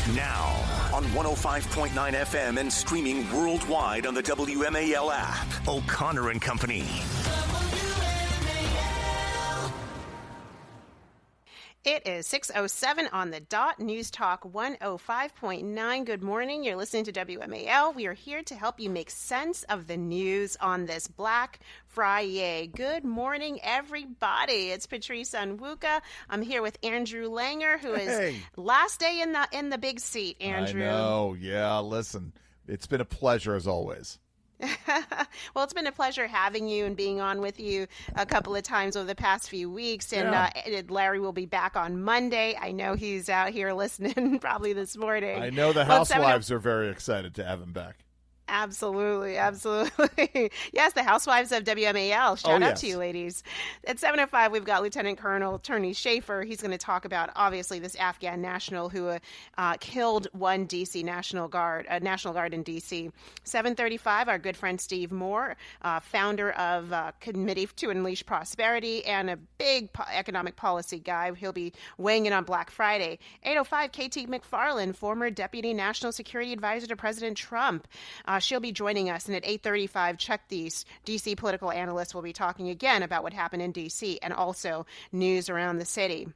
Now, on 105.9 FM and streaming worldwide on the WMAL app, O'Connor and Company. It is 6:07 on the dot. News Talk 105.9. Good morning. You're listening to WMAL. We are here to help you make sense of the news on this Black Friday. Good morning, everybody. It's Patrice Onwuka. I'm here with Andrew Langer, who is last day in the big seat. Andrew. I know. Yeah. Listen, it's been a pleasure as always. Well, it's been a pleasure having you and being on with you a couple of times over the past few weeks. And Larry will be back on Monday. I know he's out here listening probably this morning. I know the housewives are very excited to have him back. Absolutely, absolutely. Yes, the housewives of WMAL. Shout out to you, ladies. At 7:05, we've got Lieutenant Colonel Tony Schaefer. He's going to talk about, obviously, this Afghan national who killed one D.C. National Guard in D.C. 7:35, our good friend Steve Moore, founder of Committee to Unleash Prosperity and a big economic policy guy. He'll be weighing in on Black Friday. 8:05, K.T. McFarland, former Deputy National Security Advisor to President Trump. She'll be joining us, and at 8:35, Chuck Deese, D.C. political analyst, will be talking again about what happened in D.C. and also news around the city.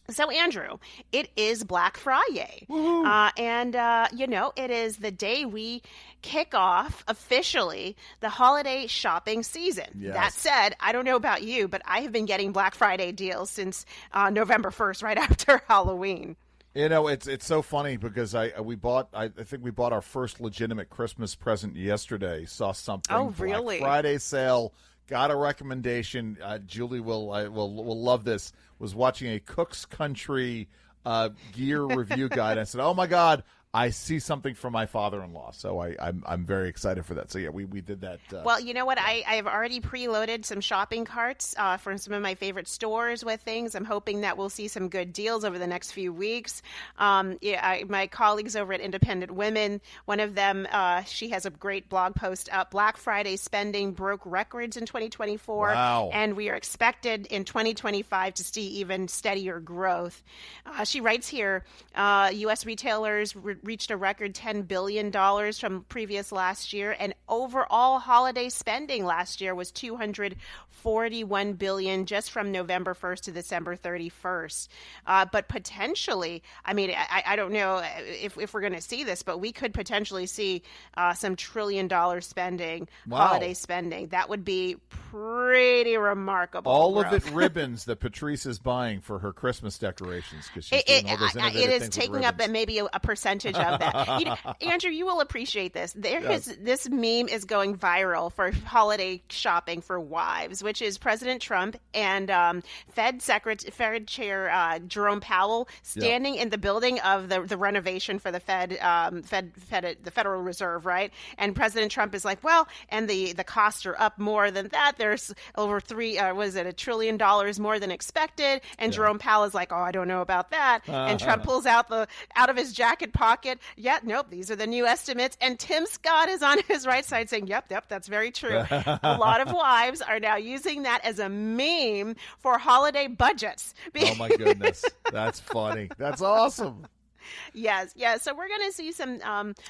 So, Andrew, it is Black Friday, and it is the day we kick off officially the holiday shopping season. Yes. That said, I don't know about you, but I have been getting Black Friday deals since November 1st, right after Halloween. You know, it's so funny because I think we bought our first legitimate Christmas present yesterday. Saw something. Oh, really? Black Friday sale. Got a recommendation. Julie will love this. Was watching a Cook's Country gear review guide. I said, "Oh my God, I see something from my father-in-law." So I'm very excited for that. So yeah, we did that. Well, you know what? I've already preloaded some shopping carts for some of my favorite stores with things. I'm hoping that we'll see some good deals over the next few weeks. My colleagues over at Independent Women, one of them, she has a great blog post up. Black Friday spending broke records in 2024. Wow. And we are expected in 2025 to see even steadier growth. She writes here, U.S. retailers reached a record $10 billion from previous last year, and overall holiday spending last year was $241 billion just from November 1st to December 31st. But potentially, I mean, I don't know if we're going to see this, but we could potentially see some $1 trillion spending, holiday spending. That would be pretty remarkable. All of it ribbons that Patrice is buying for her Christmas decorations because she's doing all those innovative things. It is taking up maybe a percentage of that. Andrew, you will appreciate this. This meme is going viral for holiday shopping for wives, which is President Trump and Fed Chair Jerome Powell standing in the building of the renovation for the the Federal Reserve, right? And President Trump is like, well, and the costs are up more than that. There's over $1 trillion more than expected. And Jerome Powell is like, oh, I don't know about that. And Trump pulls out of his jacket pocket. Yeah, nope, these are the new estimates. And Tim Scott is on his right side saying, yep, that's very true. A lot of wives are now using that as a meme for holiday budgets. Oh, my goodness. That's funny. That's awesome. Yes. So we're going to see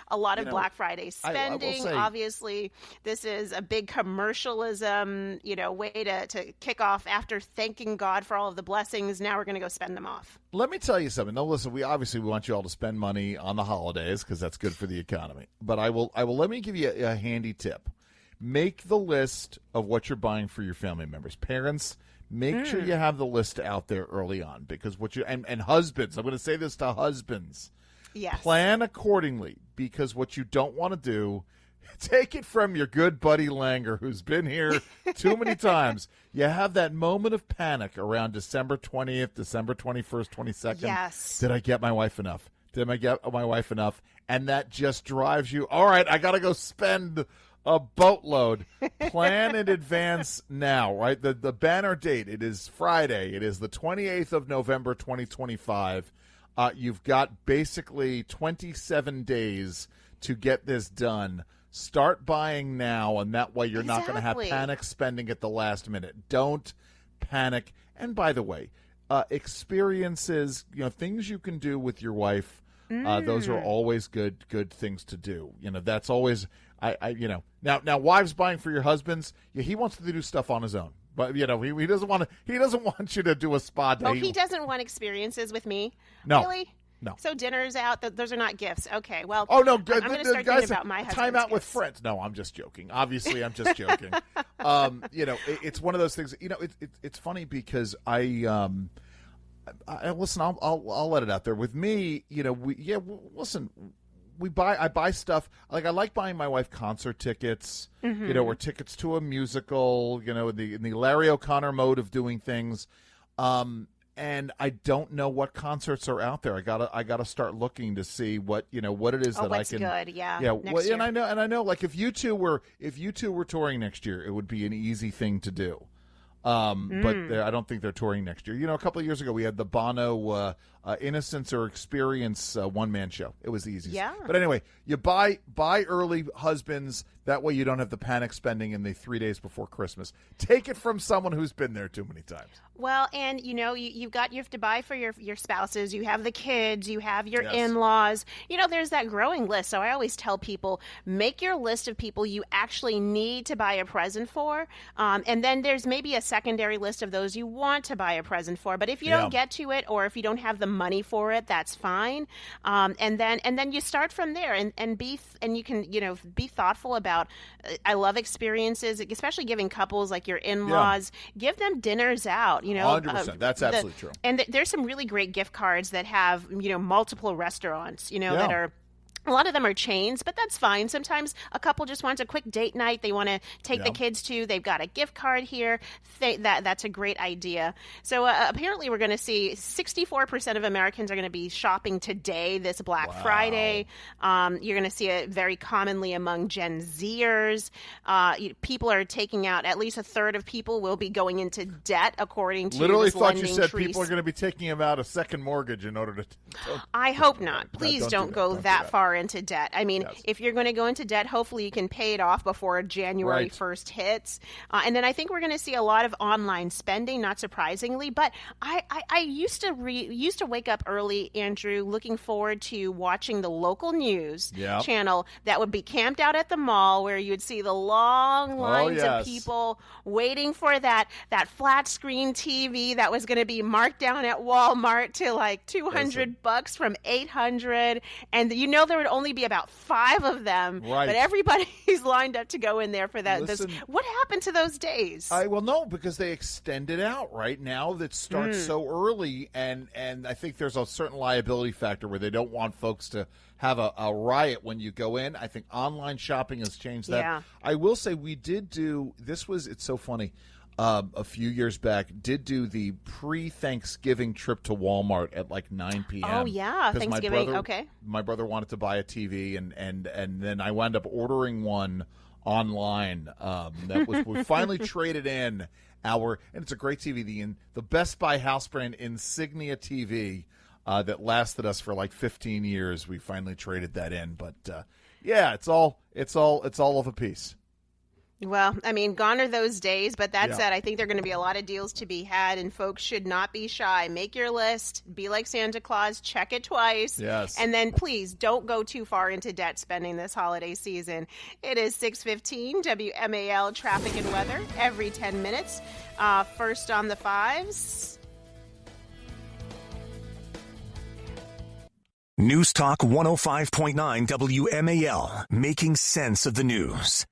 a lot of Black Friday spending. Obviously, this is a big commercialism, way to kick off after thanking God for all of the blessings. Now we're going to go spend them off. Let me tell you something. Now, listen, we want you all to spend money on the holidays because that's good for the economy. But I will let me give you a handy tip. Make the list of what you're buying for your family members. Parents, make sure you have the list out there early on because and husbands, I'm going to say this to husbands. Yes. Plan accordingly because what you don't want to do, take it from your good buddy Langer who's been here too many times. You have that moment of panic around December 20th, December 21st, 22nd. Yes. Did I get my wife enough? Did I get my wife enough? And that just drives you, all right, I got to go spend a boatload. Plan in advance now, right? The banner date, it is Friday. It is the 28th of November, 2025. You've got basically 27 days to get this done. Start buying now, and that way you're not going to have panic spending at the last minute. Don't panic. And by the way, experiences, things you can do with your wife Those are always good things to do. That's always now wives buying for your husbands. Yeah, he wants to do stuff on his own, but he doesn't want to. He doesn't want you to do a spa day. Oh, he doesn't want experiences with me. No, really. No. So dinners out, those are not gifts. Okay, well. Oh, no. I'm going to start thinking about my husband's time out gifts. with friends. No, I'm just joking. Obviously, I'm just joking. It's one of those things. It's funny because I listen, I'll let it out there. With me, listen, I buy stuff. Like, I like buying my wife concert tickets, or tickets to a musical, in the Larry O'Connor mode of doing things. And I don't know what concerts are out there. I gotta start looking to see what it is that I can. Good, yeah. Well, and I know, like if you two were touring next year, it would be an easy thing to do. But I don't think they're touring next year. A couple of years ago we had the Bono Innocence or Experience one-man show. It was easy. Yeah. But anyway, you buy early, husbands. That way you don't have the panic spending in the 3 days before Christmas. Take it from someone who's been there too many times. Well, and you have to buy for your spouses. You have the kids. You have your in-laws. There's that growing list. So I always tell people, make your list of people you actually need to buy a present for, and then there's maybe a secondary list of those you want to buy a present for. But if you don't get to it, or if you don't have the money for it, that's fine. And then you start from there, and you can be thoughtful about. I love experiences, especially giving couples like your in-laws. Give them dinners out. 100%. That's absolutely true. And there's some really great gift cards that have multiple restaurants. That are. A lot of them are chains, but that's fine. Sometimes a couple just wants a quick date night they want to take the kids to. They've got a gift card here. That's a great idea. So apparently we're going to see 64% of Americans are going to be shopping today, this Black Friday. You're going to see it very commonly among Gen Zers. People are taking out, at least a third of people will be going into debt, according to Literally this thought you lending said tree. People are going to be taking out a second mortgage in order to I hope not. Please don't go that far into debt. I mean, Yes. if you're going to go into debt, hopefully you can pay it off before January 1st hits. And then I think we're going to see a lot of online spending, not surprisingly. But I used to wake up early, Andrew, looking forward to watching the local news channel that would be camped out at the mall, where you would see the long lines of people waiting for that flat screen TV that was going to be marked down at Walmart to like $200 from $800, and there would only be about 5 of them, but everybody's lined up to go in there for that. Listen, what happened to those days? Well, no, because they extend it out right now. That starts so early, and I think there's a certain liability factor where they don't want folks to have a riot when you go in. I think online shopping has changed that. Yeah. I will say we did do this. It's so funny. A few years back, did do the pre-Thanksgiving trip to Walmart at like 9 p.m. Oh, yeah, Thanksgiving, okay. My brother wanted to buy a TV, and then I wound up ordering one online. We finally traded in and it's a great TV, the Best Buy house brand Insignia TV that lasted us for like 15 years. We finally traded that in, but it's all of a piece. Well, I mean, gone are those days, but that said, I think there are going to be a lot of deals to be had, and folks should not be shy. Make your list, be like Santa Claus, check it twice, and then please don't go too far into debt spending this holiday season. It is 6:15, WMAL traffic and weather every 10 minutes. First on the 5s. News Talk 105.9 WMAL, making sense of the news.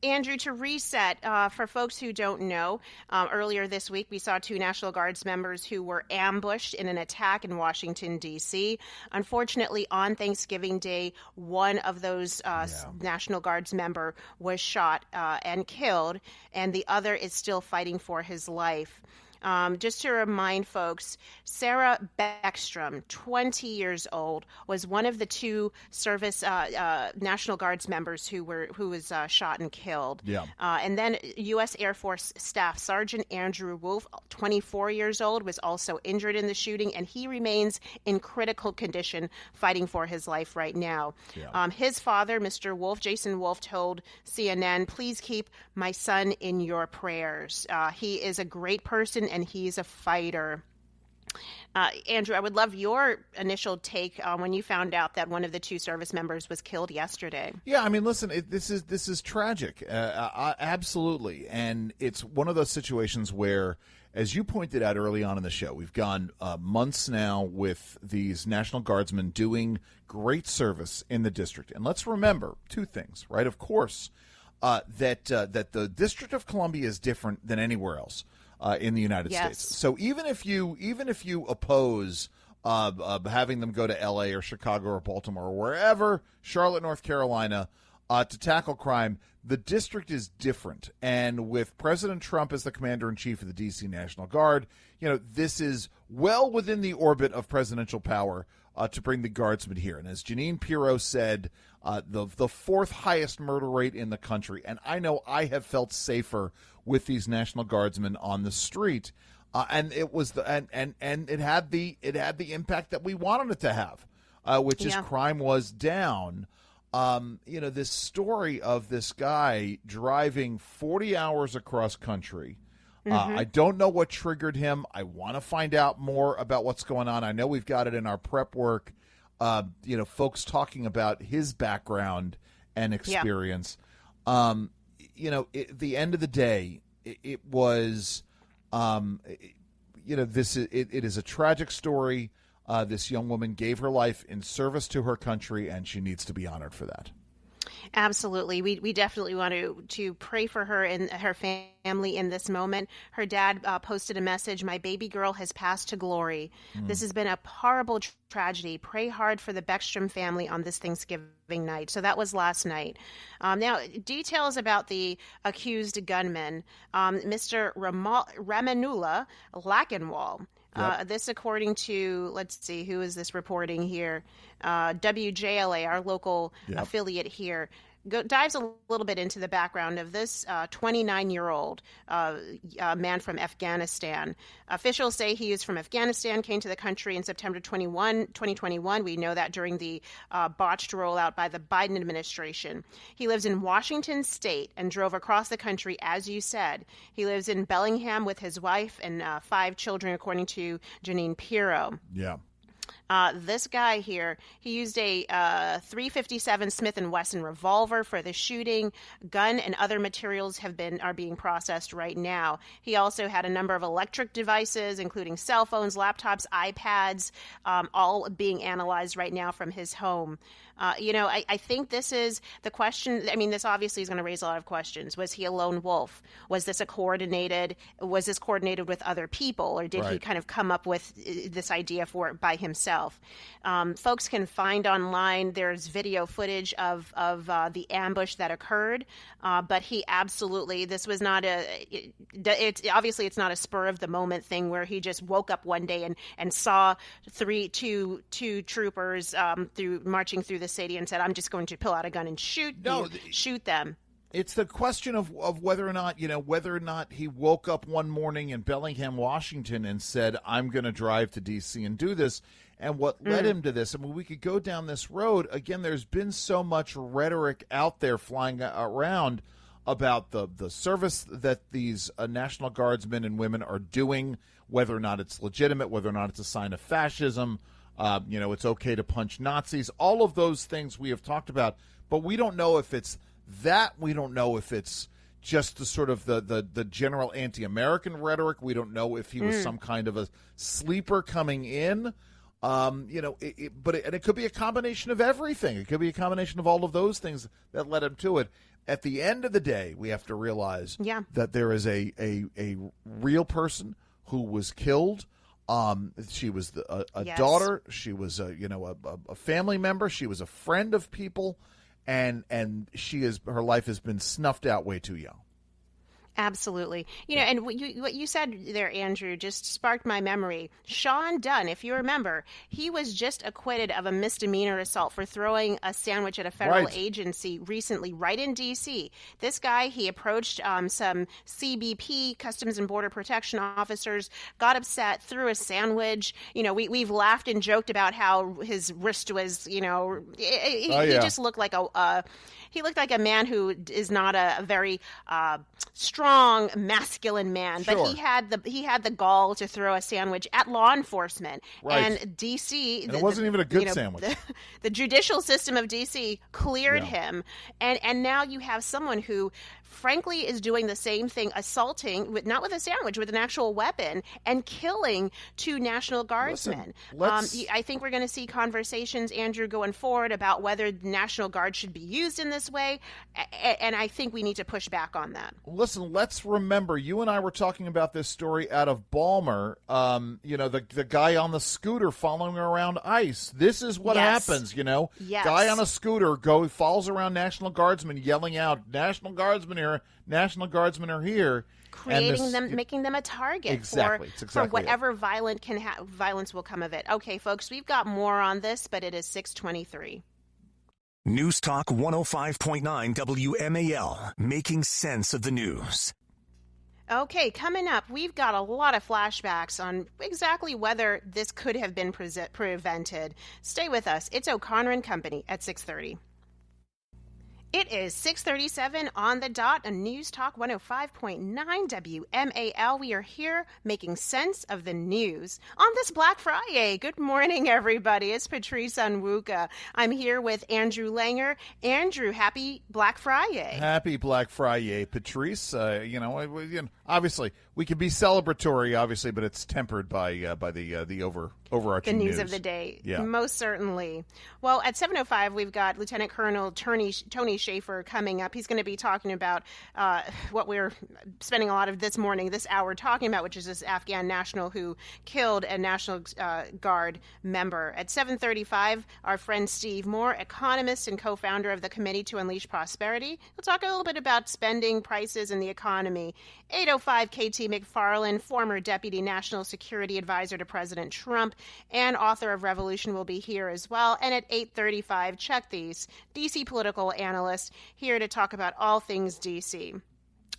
Andrew, to reset, for folks who don't know, earlier this week we saw 2 National Guards members who were ambushed in an attack in Washington, D.C. Unfortunately, on Thanksgiving Day, one of those National Guards member was shot and killed, and the other is still fighting for his life. Just to remind folks, Sarah Beckstrom, 20 years old, was one of the 2 service National Guards members who was shot and killed. Yeah. And then U.S. Air Force Staff Sergeant Andrew Wolf, 24 years old, was also injured in the shooting, and he remains in critical condition, fighting for his life right now. Yeah. His father, Mr. Wolf, Jason Wolf, told CNN, "Please keep my son in your prayers. He is a great person, and he's a fighter." Andrew, I would love your initial take on when you found out that one of the 2 service members was killed yesterday. Yeah, I mean, listen, this is tragic, absolutely, and it's one of those situations where, as you pointed out early on in the show, we've gone months now with these National Guardsmen doing great service in the district, and let's remember 2 things, right? Of course, that the District of Columbia is different than anywhere else in the United States. So even if you oppose having them go to L.A. or Chicago or Baltimore or wherever, Charlotte, North Carolina, to tackle crime, the district is different. And with President Trump as the commander-in-chief of the D.C. National Guard, this is well within the orbit of presidential power to bring the Guardsmen here. And as Janine Pirro said, the 4th highest murder rate in the country. And I know I have felt safer with these National Guardsmen on the street. And it was and it had the impact that we wanted it to have, which is crime was down. This story of this guy driving 40 hours across country. I don't know what triggered him. I want to find out more about what's going on. I know we've got it in our prep work. Folks talking about his background and experience. At the end of the day, it was. It is a tragic story. This young woman gave her life in service to her country, and she needs to be honored for that. Absolutely. We definitely want to pray for her and her family in this moment. Her dad posted a message, "My baby girl has passed to glory. This has been a horrible tragedy. Pray hard for the Beckstrom family on this Thanksgiving night." So that was last night. Now, details about the accused gunman, Mr. Ramanula Lackenwall. This according to, let's see, who is this reporting here? WJLA, our local affiliate here, dives a little bit into the background of this 29-year-old man from Afghanistan. Officials say he is from Afghanistan, came to the country in September 2021. We know that during the botched rollout by the Biden administration. He lives in Washington State and drove across the country, as you said. He lives in Bellingham with his wife and 5 children, according to Janine Pirro. Yeah. This guy here, he used a .357 Smith & Wesson revolver for the shooting. Gun and other materials are being processed right now. He also had a number of electric devices, including cell phones, laptops, iPads, all being analyzed right now from his home. I think this is the question. I mean, this obviously is going to raise a lot of questions. Was he a lone wolf? Was this coordinated with other people, or did he kind of come up with this idea for it by himself? Folks can find online. There's video footage of the ambush that occurred, but he absolutely. This was not obviously it's not a spur of the moment thing where he just woke up one day and saw two troopers marching through the city and said, "I'm just going to pull out a gun and shoot them." It's the question of whether or not he woke up one morning in Bellingham, Washington, and said, "I'm going to drive to D.C. and do this," and what led him to this. I mean, we could go down this road again. There's been so much rhetoric out there flying around about the service that these National Guardsmen and women are doing, whether or not it's legitimate, whether or not it's a sign of fascism. It's okay to punch Nazis. All of those things we have talked about, but we don't know if it's that. We don't know if it's just the sort of the general anti-American rhetoric. We don't know if he was some kind of a sleeper coming in. But it could be a combination of everything. It could be a combination of all of those things that led him to it. At the end of the day, we have to realize that there is a real person who was killed. She was a daughter. She was a family member. She was a friend of people, and her life has been snuffed out way too young. Absolutely. And what you said there, Andrew, just sparked my memory. Sean Dunn, if you remember, he was just acquitted of a misdemeanor assault for throwing a sandwich at a federal agency recently, right in D.C. This guy, he approached some CBP, Customs and Border Protection officers, got upset, threw a sandwich. We've laughed and joked about how his wrist was, he just looked like he looked like a man who is not a very strong strong, masculine man, Sure. but he had the gall to throw a sandwich at law enforcement. Right. And D.C. And it wasn't even a good sandwich. The judicial system of D.C. cleared him, and now you have someone who, frankly, is doing the same thing, assaulting, not with a sandwich, with an actual weapon, and killing 2 National Guardsmen. I think we're going to see conversations, Andrew, going forward about whether the National Guard should be used in this way, and I think we need to push back on that. Listen, let's remember, you and I were talking about this story out of Balmer, the guy on the scooter following around ICE. This is what happens, Yes. Guy on a scooter follows around National Guardsmen yelling out, National Guardsmen here, National Guardsmen are here. Creating them, making them a target for whatever violence will come of it. Okay, folks, we've got more on this, but it is 6:23. News Talk 105.9 WMAL, making sense of the news. Okay, coming up, we've got a lot of flashbacks on exactly whether this could have been prevented. Stay with us. It's O'Connor and Company at 6:30. It is 6:37 on the dot on News Talk 105.9 WMAL. We are here making sense of the news on this Black Friday. Good morning, everybody. It's Patrice Onwuka. I'm here with Andrew Langer. Andrew, happy Black Friday. Happy Black Friday, Patrice. Obviously, we can be celebratory, obviously, but it's tempered by the overarching news of the day. Yeah. Most certainly. Well, at 7:05, we've got Lieutenant Colonel Tony Schaefer coming up. He's going to be talking about what we're spending a lot of this hour talking about, which is this Afghan national who killed a National Guard member. At 7:35, our friend Steve Moore, economist and co-founder of the Committee to Unleash Prosperity. He'll talk a little bit about spending, prices, and the economy. 8:05, KT McFarland, former Deputy National Security Advisor to President Trump and author of Revolution, will be here as well. And at 8:35, Chuck Thies, DC political analyst, here to talk about all things DC.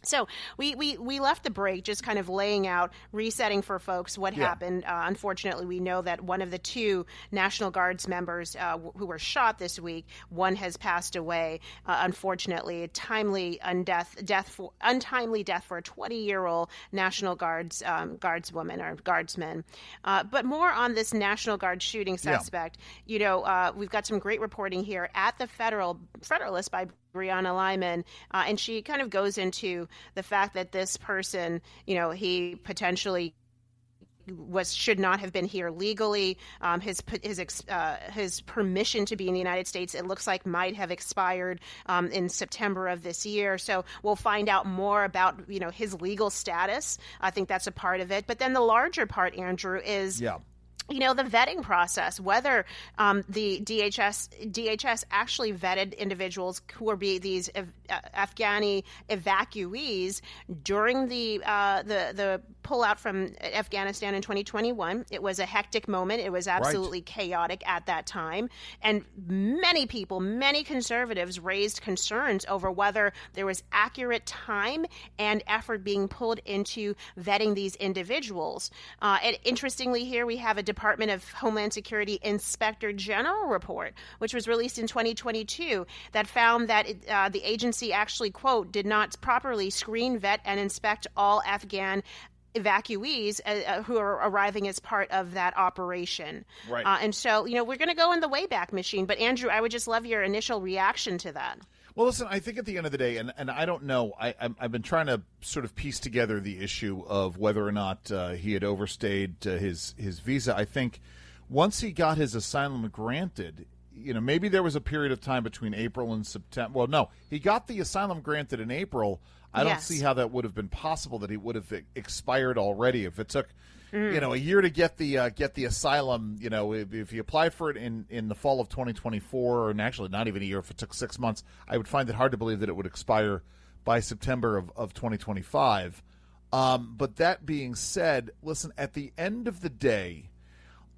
So we left the break just kind of laying out, resetting for folks what happened. Unfortunately, we know that one of the 2 National Guards members who were shot this week, one has passed away. Unfortunately, untimely death for a 20-year-old National Guardswoman or Guardsman. But more on this National Guard shooting suspect. Yeah. We've got some great reporting here at the Federalist by Brianna Lyman, and she kind of goes into the fact that this person, he potentially should not have been here legally. His permission to be in the United States, it looks like, might have expired in September of this year. So we'll find out more about his legal status. I think that's a part of it. But then the larger part, Andrew, is the vetting process, whether the DHS actually vetted individuals who were these Afghani evacuees during the pullout from Afghanistan in 2021. It was a hectic moment. It was absolutely chaotic at that time. And many people, many conservatives raised concerns over whether there was accurate time and effort being pulled into vetting these individuals. And interestingly, here we have a Department of Homeland Security Inspector General report, which was released in 2022, that found that the agency actually, quote, did not properly screen, vet, and inspect all Afghan evacuees who are arriving as part of that operation. Right. And so, we're going to go in the Wayback Machine. But, Andrew, I would just love your initial reaction to that. Well, listen, I think at the end of the day, and I don't know, I've been trying to sort of piece together the issue of whether or not he had overstayed his visa. I think once he got his asylum granted, maybe there was a period of time between April and September. Well, no, he got the asylum granted in April. I don't see how that would have been possible, that he would have expired already. If it took a year to get the asylum, if you applied for it in the fall of 2024, and actually not even a year, if it took 6 months, I would find it hard to believe that it would expire by September of 2025. But that being said, listen, at the end of the day,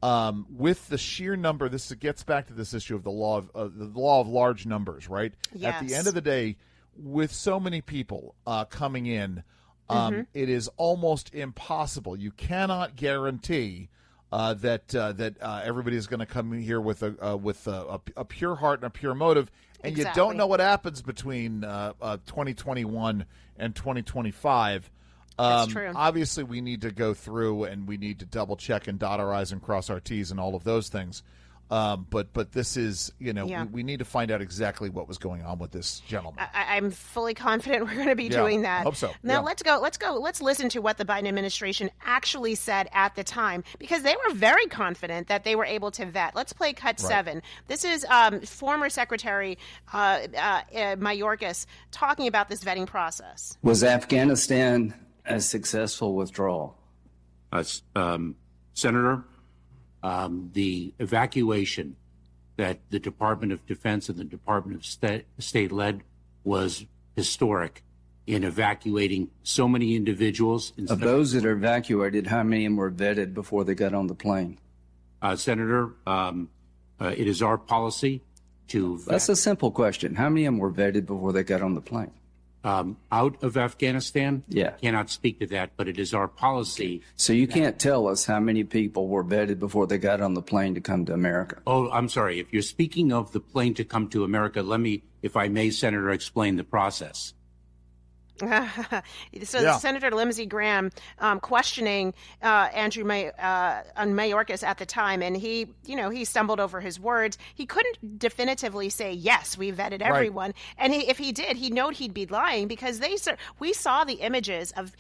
with the sheer number, this gets back to this issue of the law of large numbers, right? Yes. At the end of the day, with so many people coming in, it is almost impossible. You cannot guarantee that everybody is going to come here with a pure heart and a pure motive, and you don't know what happens between 2021 and 2025. That's true. Obviously, we need to go through and we need to double check and dot our I's and cross our T's and all of those things. But this is, we need to find out exactly what was going on with this gentleman. I'm fully confident we're going to be doing that. I hope so. Now let's go. Let's listen to what the Biden administration actually said at the time, because they were very confident that they were able to vet. Let's play cut 7. This is former Secretary Mayorkas talking about this vetting process. Was Afghanistan a successful withdrawal? Senator, the evacuation that the Department of Defense and the Department of State led was historic in evacuating so many individuals. Of those that are evacuated, how many of them were vetted before they got on the plane? Senator, it is our policy to vet. That's a simple question. How many of them were vetted before they got on the plane? Out of Afghanistan? Yeah. Cannot speak to that, but it is our policy. So you can't tell us how many people were vetted before they got on the plane to come to America? Oh, I'm sorry. If you're speaking of the plane to come to America, let me, if I may, Senator, explain the process. Senator Lindsey Graham questioning Andrew Mayorkas at the time, and he stumbled over his words. He couldn't definitively say, yes, we vetted everyone. Right. And if he did, he knew he'd be lying, because we saw the images of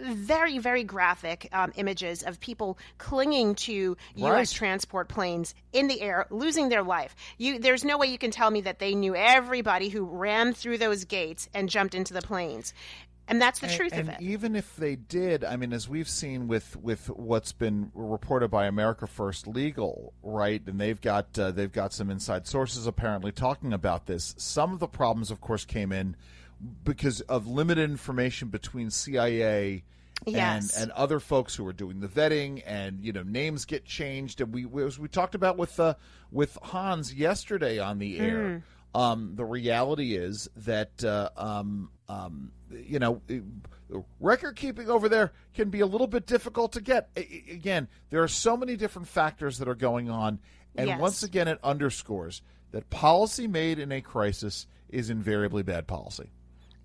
very, very graphic images of people clinging to U.S. transport planes in the air, losing their life. There's no way you can tell me that they knew everybody who ran through those gates and jumped into the planes. And that's the truth of it. And even if they did, I mean, as we've seen with what's been reported by America First Legal, right, and they've got some inside sources apparently talking about this. Some of the problems, of course, came in because of limited information between CIA and other folks who are doing the vetting, and names get changed. And we talked about with Hans yesterday on the air. The reality is that record keeping over there can be a little bit difficult to get. Again, there are so many different factors that are going on, and once again, it underscores that policy made in a crisis is invariably bad policy.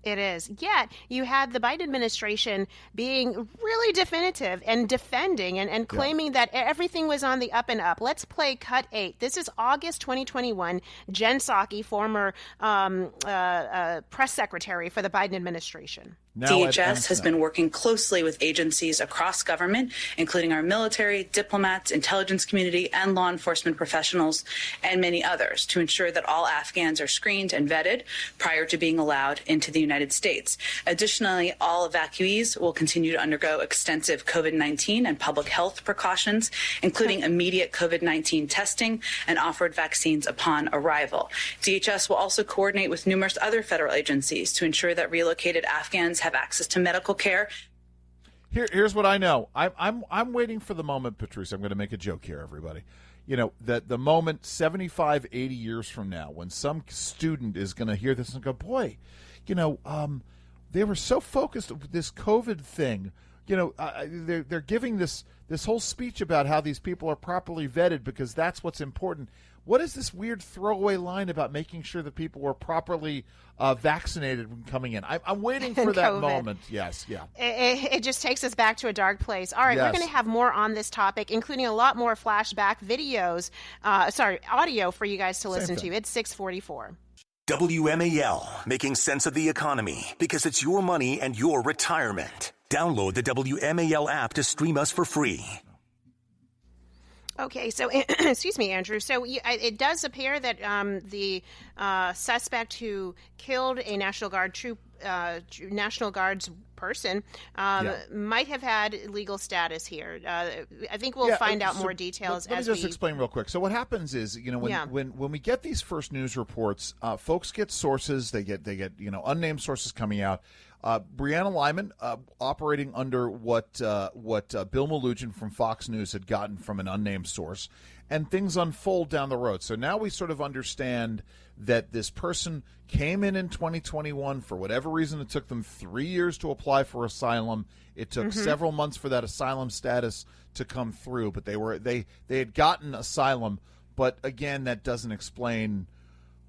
It is. Yet you had the Biden administration being really definitive and defending and claiming that everything was on the up and up. Let's play cut 8. This is August 2021. Jen Psaki, former press secretary for the Biden administration. DHS has been working closely with agencies across government, including our military, diplomats, intelligence community, and law enforcement professionals, and many others, to ensure that all Afghans are screened and vetted prior to being allowed into the United States. Additionally, all evacuees will continue to undergo extensive COVID-19 and public health precautions, including immediate COVID-19 testing and offered vaccines upon arrival. DHS will also coordinate with numerous other federal agencies to ensure that relocated Afghans have access to medical care. Here's what I know. I'm waiting for the moment, Patrice. I'm going to make a joke here, everybody. That the moment 75, 80 years from now, when some student is going to hear this and go, boy, they were so focused on this COVID thing. They're giving this whole speech about how these people are properly vetted because that's what's important. What is this weird throwaway line about making sure that people were properly vaccinated when coming in? I'm waiting for that moment. Yes, yeah. It just takes us back to a dark place. All right, we're going to have more on this topic, including a lot more flashback videos, audio for you guys to listen to. It's 6:44. WMAL, making sense of the economy, because it's your money and your retirement. Download the WMAL app to stream us for free. Okay, so excuse me, Andrew. So it does appear that the suspect who killed a National Guard's person might have had legal status here. I think we'll find out more details. Let me just explain real quick. So what happens is, when we get these first news reports, folks get sources. They get unnamed sources coming out. Brianna Lyman, operating under what Bill Malugin from Fox News had gotten from an unnamed source, and things unfold down the road. So now we sort of understand that this person came in 2021 for whatever reason. It took them 3 years to apply for asylum. It took several months for that asylum status to come through, but they had gotten asylum. But again, that doesn't explain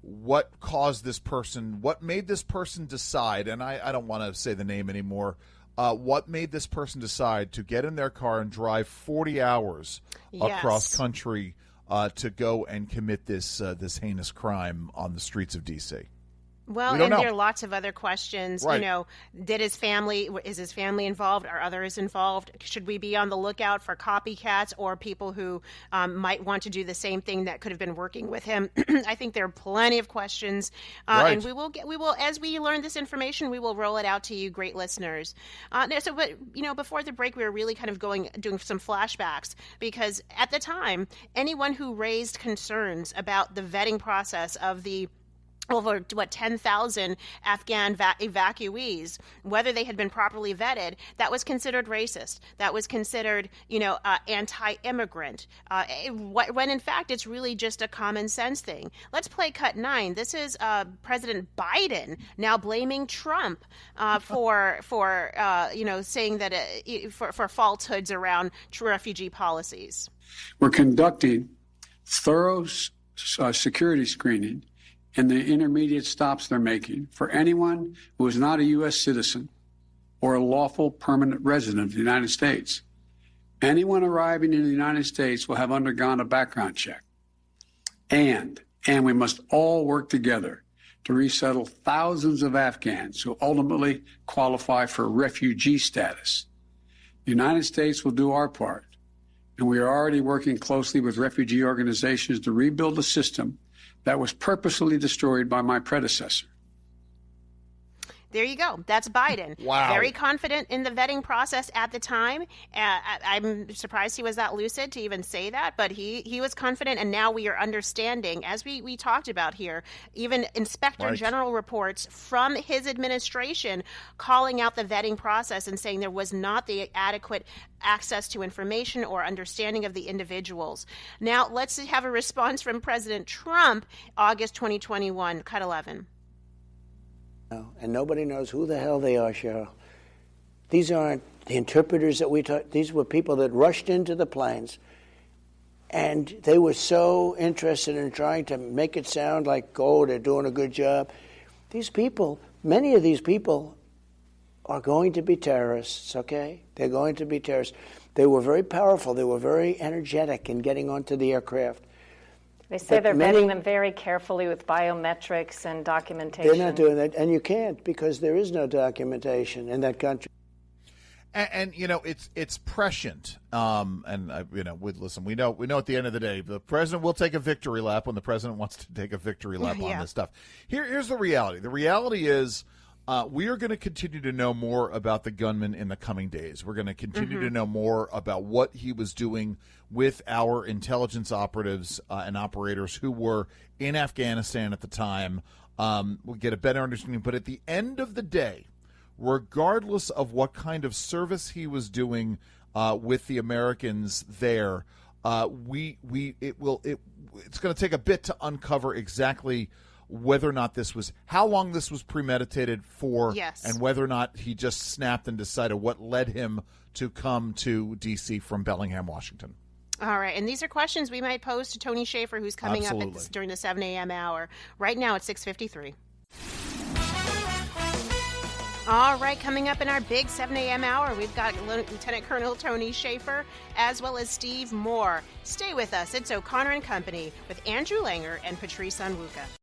what caused this person, what made this person decide, and I don't want to say the name anymore, what made this person decide to get in their car and drive 40 hours across country to go and commit this heinous crime on the streets of D.C.? Well, and there are lots of other questions. Right. Is his family involved? Are others involved? Should we be on the lookout for copycats or people who might want to do the same thing that could have been working with him? I think there are plenty of questions, and we will, as we learn this information, we will roll it out to you, great listeners. Before the break, we were really kind of doing some flashbacks, because at the time, anyone who raised concerns about the vetting process of the over 10,000 Afghan evacuees, whether they had been properly vetted, that was considered racist. That was considered, anti-immigrant. When in fact it's really just a common sense thing. Let's play cut 9. This is President Biden now blaming Trump for saying that for falsehoods around refugee policies. We're conducting thorough security screening and the intermediate stops they're making for anyone who is not a U.S. citizen or a lawful permanent resident of the United States. Anyone arriving in the United States will have undergone a background check. And we must all work together to resettle thousands of Afghans who ultimately qualify for refugee status. The United States will do our part, and we are already working closely with refugee organizations to rebuild a system that was purposely destroyed by my predecessor. There you go. That's Biden. Wow. Very confident in the vetting process at the time. I'm surprised he was that lucid to even say that, but he was confident, and now we are understanding, as we talked about here, even Inspector General reports from his administration calling out the vetting process and saying there was not the adequate access to information or understanding of the individuals. Now, let's have a response from President Trump, August 2021, cut 11. And nobody knows who the hell they are, Cheryl. These aren't the interpreters that we taught. These were people that rushed into the planes, and they were so interested in trying to make it sound like, oh, they're doing a good job. These people, many of these people are going to be terrorists, okay? They're going to be terrorists. They were very powerful. They were very energetic in getting onto the aircraft. They say they're vetting them very carefully with biometrics and documentation. They're not doing that, and you can't, because there is no documentation in that country. And it's prescient. Listen, we know at the end of the day, the president will take a victory lap when the president wants to take a victory lap on this stuff. Here's the reality. The reality is, we are going to continue to know more about the gunman in the coming days. We're going to continue to know more about what he was doing with our intelligence operatives and operators who were in Afghanistan at the time. We'll get a better understanding. But at the end of the day, regardless of what kind of service he was doing with the Americans there, it's going to take a bit to uncover exactly whether or not how long this was premeditated for, and whether or not he just snapped and decided what led him to come to D.C. from Bellingham, Washington. All right, and these are questions we might pose to Tony Shaffer, who's coming up during the 7 a.m. hour. Right now it's 6:53. All right, coming up in our big 7 a.m. hour, we've got Lieutenant Colonel Tony Shaffer as well as Steve Moore. Stay with us. It's O'Connor and Company with Andrew and Patrice Onwuka.